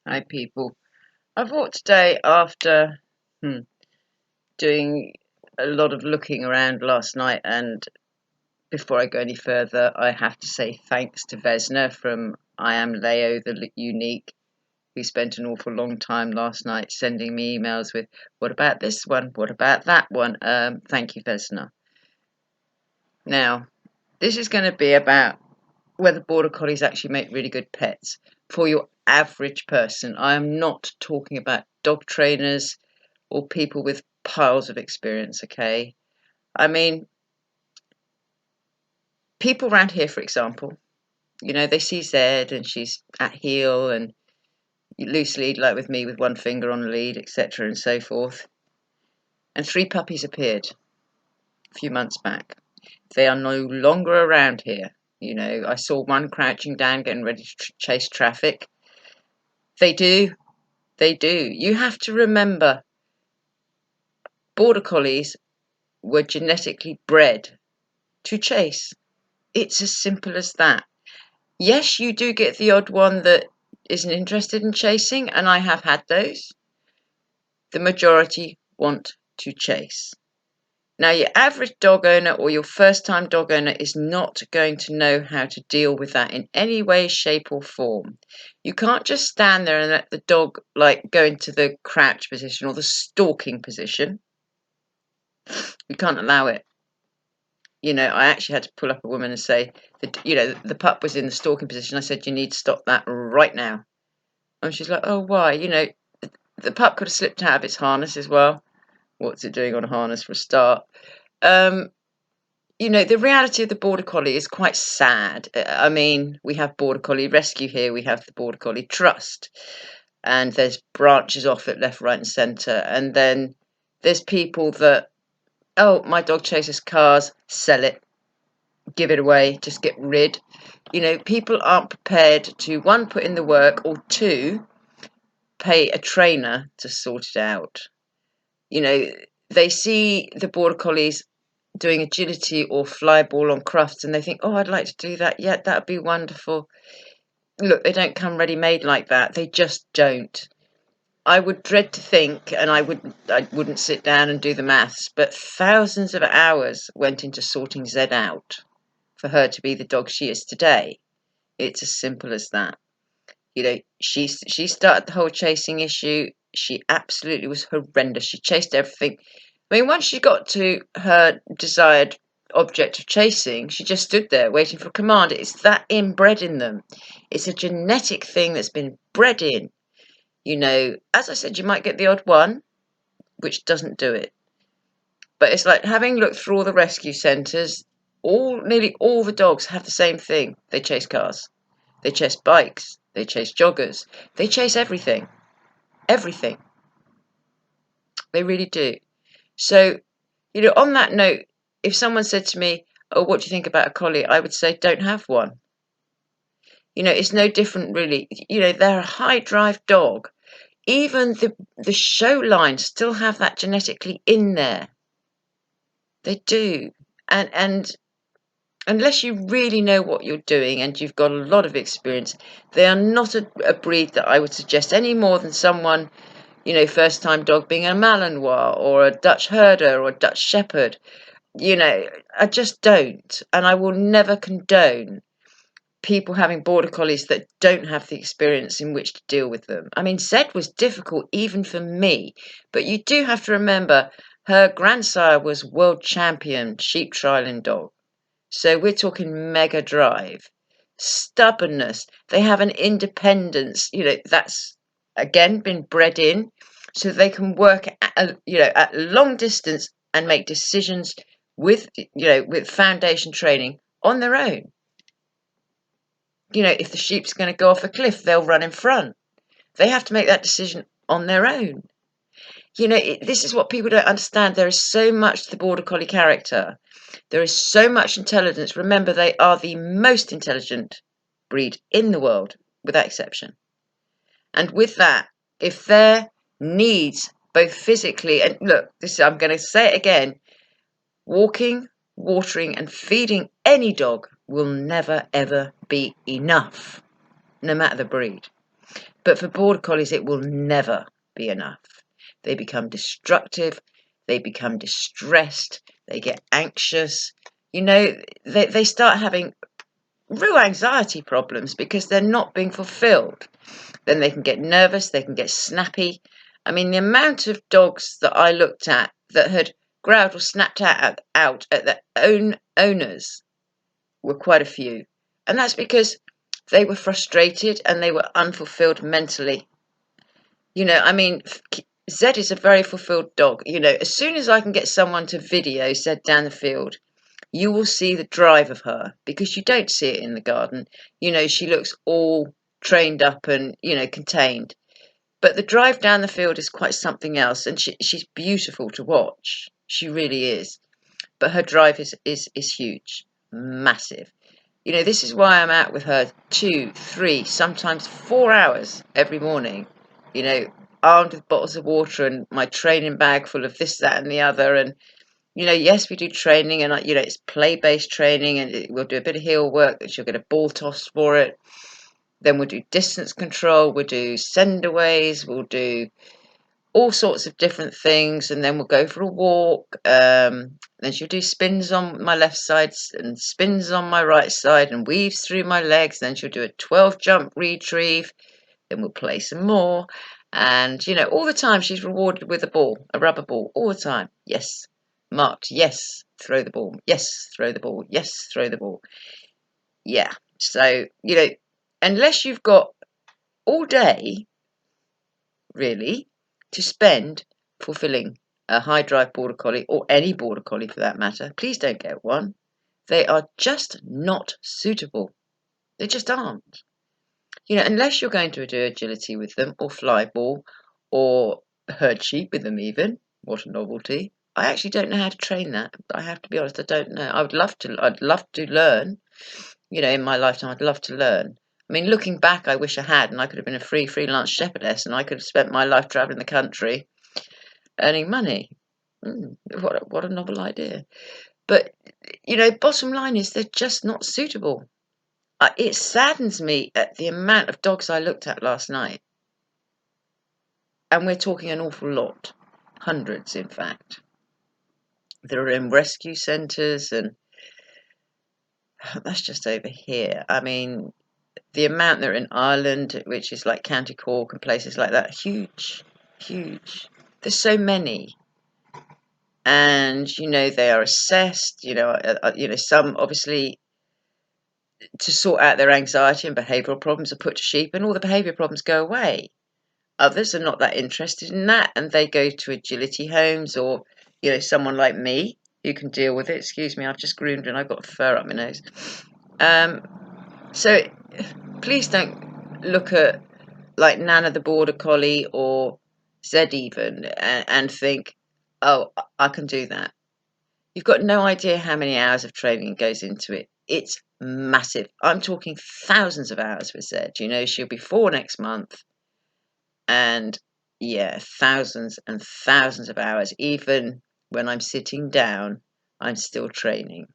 Hi, people. I thought today, after doing a lot of looking around last night, and before I go any further, I have to say thanks to Vesna from I Am Leo the Unique, who spent an awful long time last night sending me emails with, what about this one? What about that one? Thank you, Vesna. Now, this is going to be about whether Border Collies actually make really good pets for your average person. I am not talking about dog trainers or people with piles of experience, okay? I mean, people around here, for example, they see Zed and she's at heel and loose lead, like with me, with one finger on the lead, etc., and so forth. And 3 puppies appeared a few months back. They are no longer around here. I saw one crouching down, getting ready to chase traffic. They do. They do. You have to remember, Border Collies were genetically bred to chase. It's as simple as that. Yes, you do get the odd one that isn't interested in chasing, and I have had those. The majority want to chase. Now, your average dog owner or your first-time dog owner is not going to know how to deal with that in any way, shape, or form. You can't just stand there and let the dog go into the crouch position or the stalking position. You can't allow it. I actually had to pull up a woman and say that, the pup was in the stalking position. I said, you need to stop that right now. And she's like, oh, why? The pup could have slipped out of its harness as well. What's it doing on a harness for a start? The reality of the Border Collie is quite sad. I mean, we have Border Collie Rescue here. We have the Border Collie Trust. And there's branches off it left, right and centre. And then there's people that, oh, my dog chases cars, sell it, give it away, just get rid. People aren't prepared to, 1, put in the work, or 2, pay a trainer to sort it out. They see the Border Collies doing agility or fly ball on crufts and they think, oh, I'd like to do that. Yeah, that'd be wonderful. Look, they don't come ready-made like that. They just don't. I would dread to think, and I wouldn't sit down and do the maths, but thousands of hours went into sorting Zed out for her to be the dog she is today. It's as simple as that. She started the whole chasing issue. She absolutely was horrendous. She chased everything. I mean, once she got to her desired object of chasing, she just stood there waiting for a command. It's that inbred in them. It's a genetic thing that's been bred in. As I said, you might get the odd one, which doesn't do it. But it's like having looked through all the rescue centres, nearly all the dogs have the same thing. They chase cars. They chase bikes. They chase joggers. They chase everything. Everything. They really do. So, on that note, if someone said to me, oh, what do you think about a collie? I would say, don't have one. It's no different, really. They're a high drive dog. Even the show line still have that genetically in there. They do. And unless you really know what you're doing and you've got a lot of experience, they are not a breed that I would suggest any more than someone, first time dog being a Malinois or a Dutch herder or a Dutch shepherd. I just don't. And I will never condone people having Border Collies that don't have the experience in which to deal with them. I mean, Zed was difficult even for me, but you do have to remember her grandsire was world champion sheep trialing dog. So we're talking mega drive, stubbornness. They have an independence, that's again been bred in, so they can work at long distance and make decisions with foundation training on their own. If the sheep's going to go off a cliff, they'll run in front. They have to make that decision on their own. This is what people don't understand. There is so much to the Border Collie character. There is so much intelligence. Remember, they are the most intelligent breed in the world, without exception. And with that, if their needs, both physically and look, I'm going to say it again, walking, watering, and feeding any dog will never, ever be enough, no matter the breed. But for Border Collies, it will never be enough. They become destructive, they become distressed, they get anxious. You know, they start having real anxiety problems because they're not being fulfilled. Then they can get nervous, they can get snappy. I mean, the amount of dogs that I looked at that had growled or snapped out at their own owners were quite a few. And that's because they were frustrated and they were unfulfilled mentally. You know, I mean, Zed is a very fulfilled dog. You know, as soon as I can get someone to video Zed down the field, you will see the drive of her because you don't see it in the garden. You know, she looks all trained up and, you know, contained. But the drive down the field is quite something else, and she's beautiful to watch. She really is. But her drive is huge, massive. You know, this is why I'm out with her 2, 3, sometimes 4 hours every morning. You know, armed with bottles of water and my training bag full of this, that, and the other. And you know, yes, we do training, and you know, it's play-based training, and we'll do a bit of heel work. She'll get a ball toss for it. Then we'll do distance control. We'll do sendaways. We'll do all sorts of different things, and then we'll go for a walk. Then she'll do spins on my left side and spins on my right side, and weaves through my legs. Then she'll do a 12 jump retrieve. Then we'll play some more, and you know, all the time she's rewarded with a ball, a rubber ball, all the time. Yes. Marked, yes, throw the ball, yes, throw the ball, yes, throw the ball. Yeah, so, you know, unless you've got all day, really, to spend fulfilling a high drive Border Collie, or any Border Collie for that matter, please don't get one. They are just not suitable. They just aren't. You know, unless you're going to do agility with them, or fly ball, or herd sheep with them even. What a novelty. I actually don't know how to train that. I have to be honest, I don't know. I'd love to learn. You know, in my lifetime, I'd love to learn. I mean, looking back, I wish I had, and I could have been a freelance shepherdess, and I could have spent my life travelling the country, earning money. What a novel idea. But, you know, bottom line is they're just not suitable. It saddens me at the amount of dogs I looked at last night. And we're talking an awful lot. Hundreds, in fact. That are in rescue centres, and that's just over here. I mean, the amount that are in Ireland, which is like County Cork and places like that, huge, huge. There's so many. And, you know, they are assessed, you know, some obviously to sort out their anxiety and behavioural problems are put to sheep, and all the behaviour problems go away. Others are not that interested in that, and they go to agility homes, or, you know, someone like me who can deal with it. Excuse me, I've just groomed and I've got fur up my nose. So please don't look at like Nana the Border Collie or Zed even and think, oh, I can do that. You've got no idea how many hours of training goes into it. It's massive. I'm talking thousands of hours with Zed. You know, she'll be 4 next month. And yeah, thousands and thousands of hours. Even when I'm sitting down, I'm still training.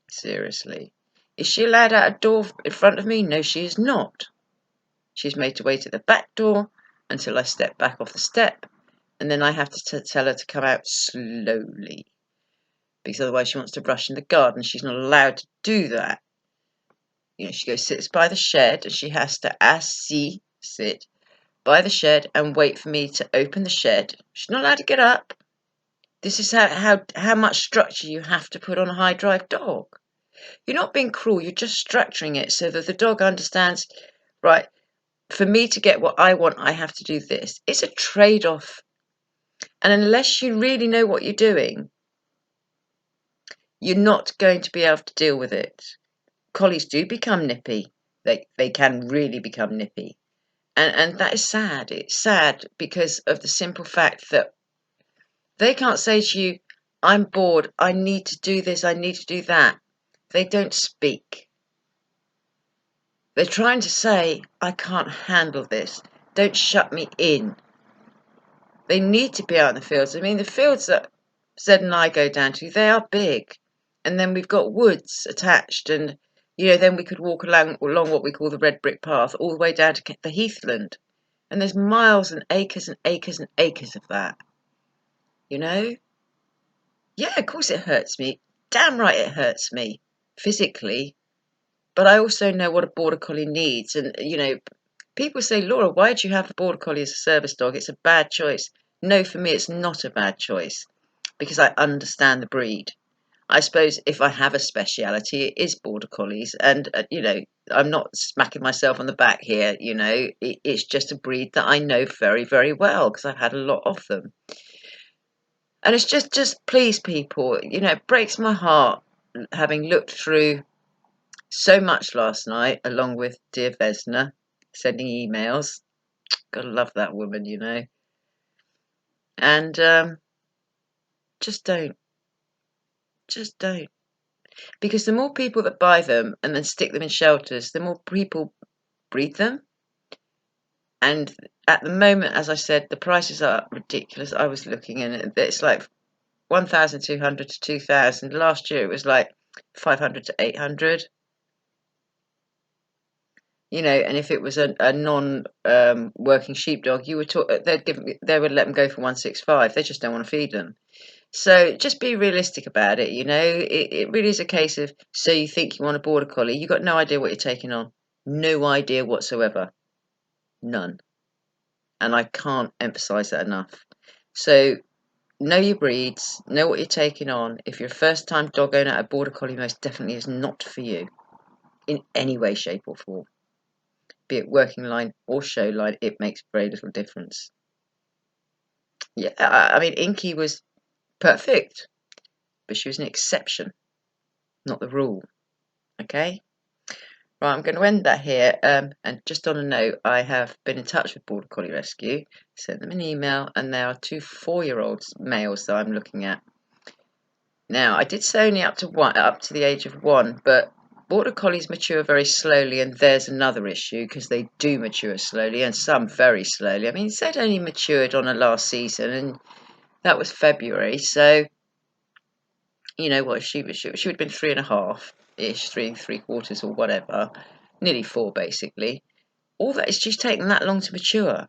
Seriously. Is she allowed out a door in front of me? No, she is not. She's made to wait at the back door until I step back off the step, and then I have to tell her to come out slowly, because otherwise she wants to rush in the garden. She's not allowed to do that. You know, she goes, sits by the shed, and she has to sit by the shed and wait for me to open the shed. She's not allowed to get up. This is how much structure you have to put on a high drive dog. You're not being cruel, you're just structuring it so that the dog understands, right, for me to get what I want, I have to do this. It's a trade-off. And unless you really know what you're doing, you're not going to be able to deal with it. Collies do become nippy. They can really become nippy. And that is sad. It's sad because of the simple fact that they can't say to you, I'm bored, I need to do this, I need to do that. They don't speak. They're trying to say, I can't handle this. Don't shut me in. They need to be out in the fields. I mean, the fields that Zed and I go down to, they are big. And then we've got woods attached, and Then we could walk along what we call the red brick path, all the way down to the heathland. And there's miles and acres and acres and acres of that, you know? Yeah, of course it hurts me. Damn right it hurts me, physically. But I also know what a border collie needs. And, people say, Laura, why do you have a border collie as a service dog? It's a bad choice. No, for me, it's not a bad choice because I understand the breed. I suppose if I have a speciality, it is border collies. And, I'm not smacking myself on the back here. It's just a breed that I know very, very well because I've had a lot of them. And it's just please people, it breaks my heart having looked through so much last night, along with dear Vesna, sending emails. Gotta love that woman, And just don't. Just don't. Because the more people that buy them and then stick them in shelters, the more people breed them. And at the moment, as I said, the prices are ridiculous. I was looking and it's like 1,200 to 2,000. Last year it was like 500 to 800. And if it was a non-working sheepdog, you would they would let them go for 165. They just don't want to feed them. So just be realistic about it. It really is a case of, so you think you want a border collie, you've got no idea what you're taking on, no idea whatsoever, none. And I can't emphasize that enough. So know your breeds, know what you're taking on. If you're a first-time dog owner, a border collie most definitely is not for you in any way, shape, or form. Be it working line or show line, it makes very little difference. Yeah, I mean, Inky was perfect, but she was an exception, not the rule. Okay? Right, I'm going to end that here. And just on a note, I have been in touch with Border Collie Rescue, sent them an email, and there are 2 4-year-old males that I'm looking at. Now, I did say only up to the age of 1, but Border Collies mature very slowly, and there's another issue because they do mature slowly, and some very slowly. I mean, Zed only matured on her last season, and that was February. So, what she would have been 3.5-ish, 3 3/4 or whatever, nearly 4 basically. All that is just taking that long to mature.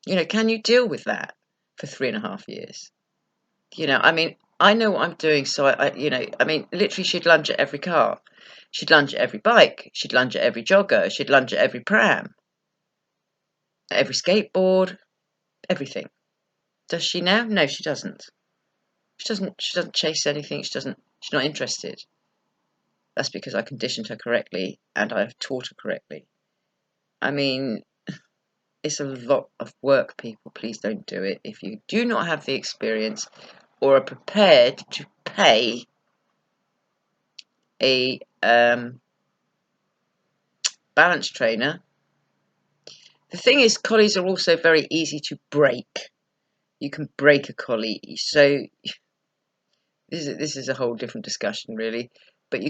Can you deal with that for 3.5 years? I mean, I know what I'm doing, so literally she'd lunge at every car. She'd lunge at every bike. She'd lunge at every jogger. She'd lunge at every pram, at every skateboard, everything. Does she now? No, she doesn't. She doesn't chase anything. She's not interested. That's because I conditioned her correctly and I've taught her correctly. I mean, it's a lot of work, people. Please don't do it. If you do not have the experience or are prepared to pay a balance trainer. The thing is, collies are also very easy to break. You can break a collie. So this is a whole different discussion, really. But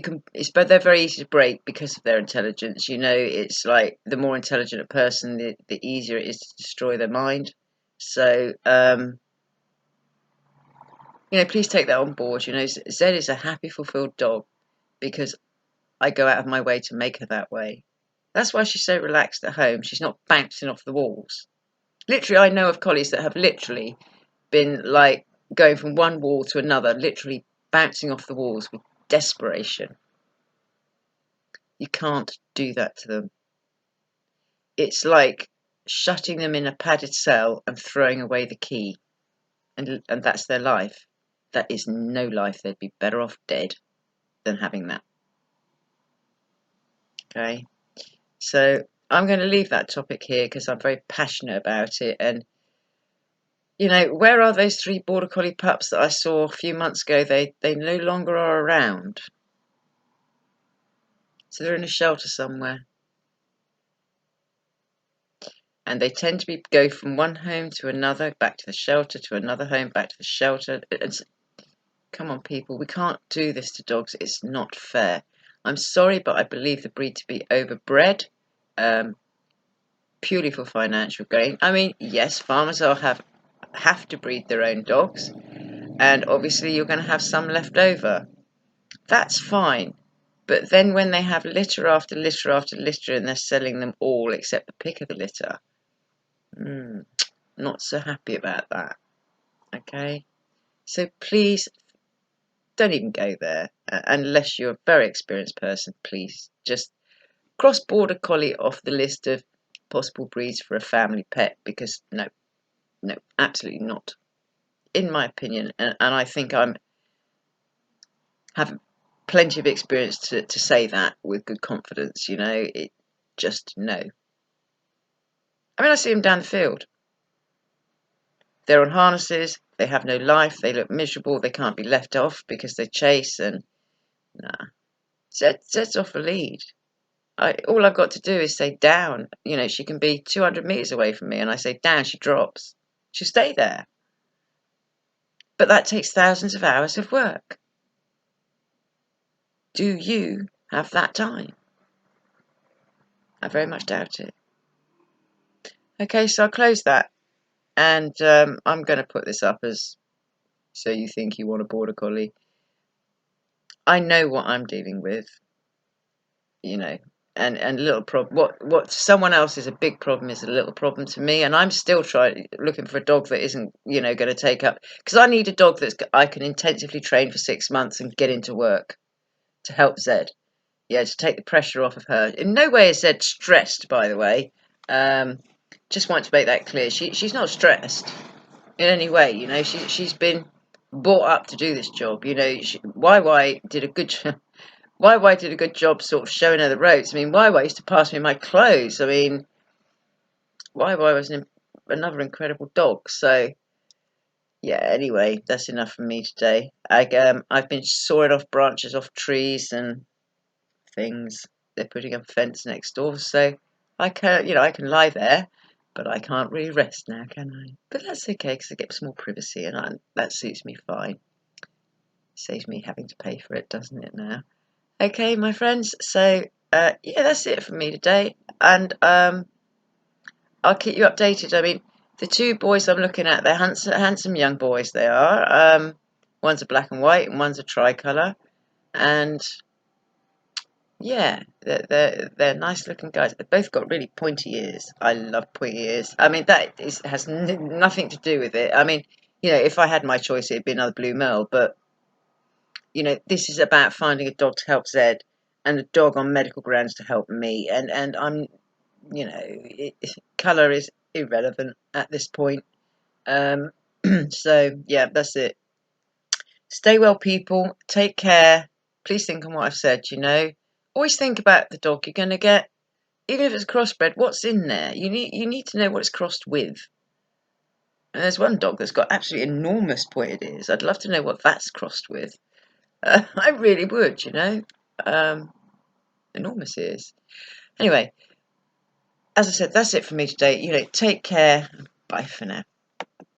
they're very easy to break because of their intelligence. It's like the more intelligent a person, the easier it is to destroy their mind. So, please take that on board. Zed is a happy, fulfilled dog because I go out of my way to make her that way. That's why she's so relaxed at home. She's not bouncing off the walls. Literally, I know of collies that have literally been like going from one wall to another, literally bouncing off the walls with desperation. You can't do that to them. It's like shutting them in a padded cell and throwing away the key. And that's their life. That is no life. They'd be better off dead than having that. Okay? So I'm going to leave that topic here because I'm very passionate about it. And, where are those 3 Border Collie pups that I saw a few months ago? They no longer are around. So they're in a shelter somewhere. And they tend to go from one home to another, back to the shelter, to another home, back to the shelter. Come on, people, we can't do this to dogs. It's not fair. I'm sorry, but I believe the breed to be overbred, purely for financial gain. I mean, yes, farmers have to breed their own dogs, and obviously you're going to have some left over. That's fine. But then when they have litter after litter after litter and they're selling them all except the pick of the litter, not so happy about that. Okay, so please don't even go there unless you're a very experienced person. Please just cross Border Collie off the list of possible breeds for a family pet, because no, absolutely not, in my opinion. And I think I'm have plenty of experience to say that with good confidence. You know, it just no. I mean, I see them down the field. They're on harnesses. They have no life. They look miserable. They can't be left off because they chase, and nah. Sets off a lead. All I've got to do is say down. You know, she can be 200 metres away from me, and I say down, she drops. She'll stay there. But that takes thousands of hours of work. Do you have that time? I very much doubt it. Okay, so I'll close that, and I'm going to put this up as so you think you want a Border Collie. I know what I'm dealing with, you know, and little problem. What someone else is a big problem is a little problem to me, and I'm still looking for a dog that isn't, you know, going to take up, because I need a dog I can intensively train for 6 months and get into work to help Zed. Yeah, to take the pressure off of her. In no way is Zed stressed, by the way. Just want to make that clear. She's not stressed in any way. You know, she's been brought up to do this job. You know, YY did a good job. YY did a good job sort of showing her the ropes. I mean, YY used to pass me my clothes. I mean, YY was another incredible dog. So, yeah, anyway, that's enough from me today. I've been sawing off branches off trees and things. They're putting up a fence next door, so I can, I can lie there, but I can't really rest now, can I? But that's okay, because I get some more privacy, and that suits me fine. Saves me having to pay for it, doesn't it now? Okay, my friends, so yeah, that's it for me today, and I'll keep you updated. I mean, the two boys I'm looking at, they're handsome young boys, they are. One's a black and white, and one's a tricolour, and yeah, they're nice looking guys. They've both got really pointy ears. I love pointy ears. I mean, has nothing to do with it. I mean, if I had my choice, it'd be another blue merle. But this is about finding a dog to help Zed, and a dog on medical grounds to help me. And I'm, colour is irrelevant at this point. So yeah, that's it. Stay well, people. Take care. Please think on what I've said. Always think about the dog you're going to get. Even if it's crossbred, what's in there? You need to know what it's crossed with. And there's one dog that's got absolutely enormous pointed ears. I'd love to know what that's crossed with. I really would, enormous ears. Anyway, as I said, that's it for me today. Take care. Bye for now.